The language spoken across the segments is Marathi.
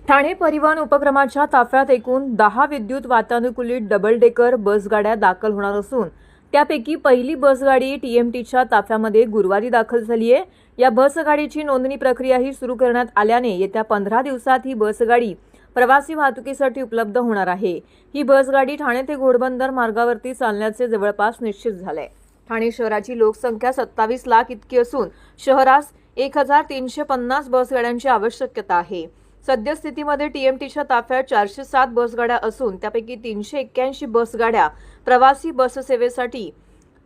ठाणे परिवहन उपक्रमाच्या ताफ्यात एकूण 10 विद्युत वातानुकूलित डबल डेकर बसगाड्या दाखल होणार असून त्यापैकी पहिली बसगाडी टीएमटीच्या ताफ्यामध्ये गुरुवारी दाखल झाली आहे। या बसगाडीची नोंदणी प्रक्रियाही सुरू करण्यात आल्याने येत्या 15 दिवसात ही बसगाडी प्रवासी वाहतुकीसाठी उपलब्ध होणार आहे। ही बसगाडी ठाणे ते घोडबंदर मार्गावरती चालण्याचे जवळपास निश्चित झाले। ठाणे शहराची लोकसंख्या 27 लाख इतकी असून शहरास 1350 बसगाड्यांची आवश्यकता आहे। सद्यस्थितीमध्ये टीएमटीच्या ताफ्यात 407 बसगाड्या असून त्यापैकी 381 बसगाड्या प्रवासी बससेवेसाठी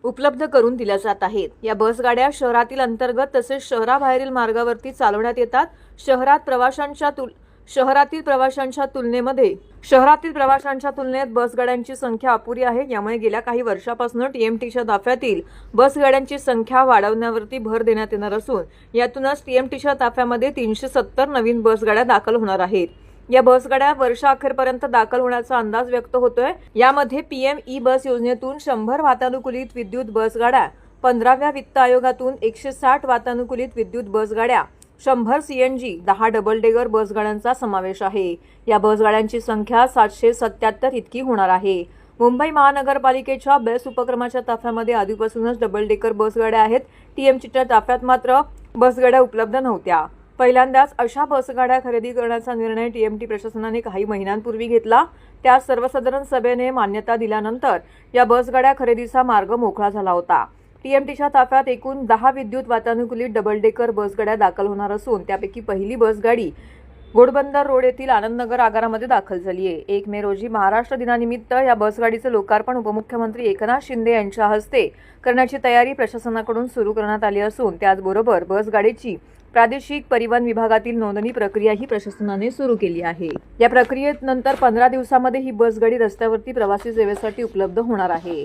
उपलब्ध करून दिल्या जात आहेत। या बसगाड्या शहरातील अंतर्गत तसेच शहराबाहेरील मार्गावरती चालवण्यात येतात। शहरातील प्रवाशांच्या तुलनेत बसगाड्यांची संख्या अपुरी आहे। यामुळे गेल्या काही वर्षापासून टीएमटीच्या ताफ्यातील बसगाड्यांची संख्या वाढवण्यावरती भर देण्यात येणार असून यातूनच टीएमटीच्या ताफ्यामध्ये 370 नवीन बसगाड्या दाखल होणार आहेत। या बसगाड्या वर्षाअखेरपर्यंत दाखल होण्याचा अंदाज व्यक्त होतोय। यामध्ये पीएम ई बस योजनेतून 100 वातानुकूलित विद्युत बसगाड्या, 15व्या वित्त आयोगातून 160 वातानुकूलित विद्युत बसगाड्या, 100 सीएनजी, 10 डबल डेकर बसगाड्यांचा समावेश आहे। या बसगाड्यांची संख्या 777 इतकी होणार आहे। मुंबई महानगरपालिकेच्या बेस्ट उपक्रमाच्या ताफ्यामध्ये आधीपासूनच डबल डेकर बसगाड्या आहेत। टीएमटीच्या ताफ्यात मात्र बसगाड्या उपलब्ध नव्हत्या। पहिल्यांदाच अशा बसगाड्या खरेदी करण्याचा निर्णय टीएमटी प्रशासनाने काही महिन्यांपूर्वी घेतला। त्या सर्वसाधारण सभेने मान्यता दिल्यानंतर या बसगाड्या खरेदीचा मार्ग मोकळा झाला होता। टीएमटीच्या ताफ्यात एकूण 10 विद्युत वातानुकूलित डबल डेकर बसगाड्या दाखल होणार असून त्यापैकी पहिली बसगाडी घोडबंदर रोड येथील आनंदनगर आगारामध्ये दाखल झाली आहे। 1 मे रोजी महाराष्ट्र दिनानिमित्त या बसगाडीचं लोकार्पण उपमुख्यमंत्री एकनाथ शिंदे यांच्या हस्ते करण्याची तयारी प्रशासनाकडून सुरू करण्यात आली असून त्याचबरोबर बसगाडीची प्रादेशिक परिवहन विभागातील नोंदणी प्रक्रियाही प्रशासनाने सुरू केली आहे। या प्रक्रियेनंतर 15 दिवसांमध्ये ही बसगाडी रस्त्यावरती प्रवासी सेवेसाठी उपलब्ध होणार आहे।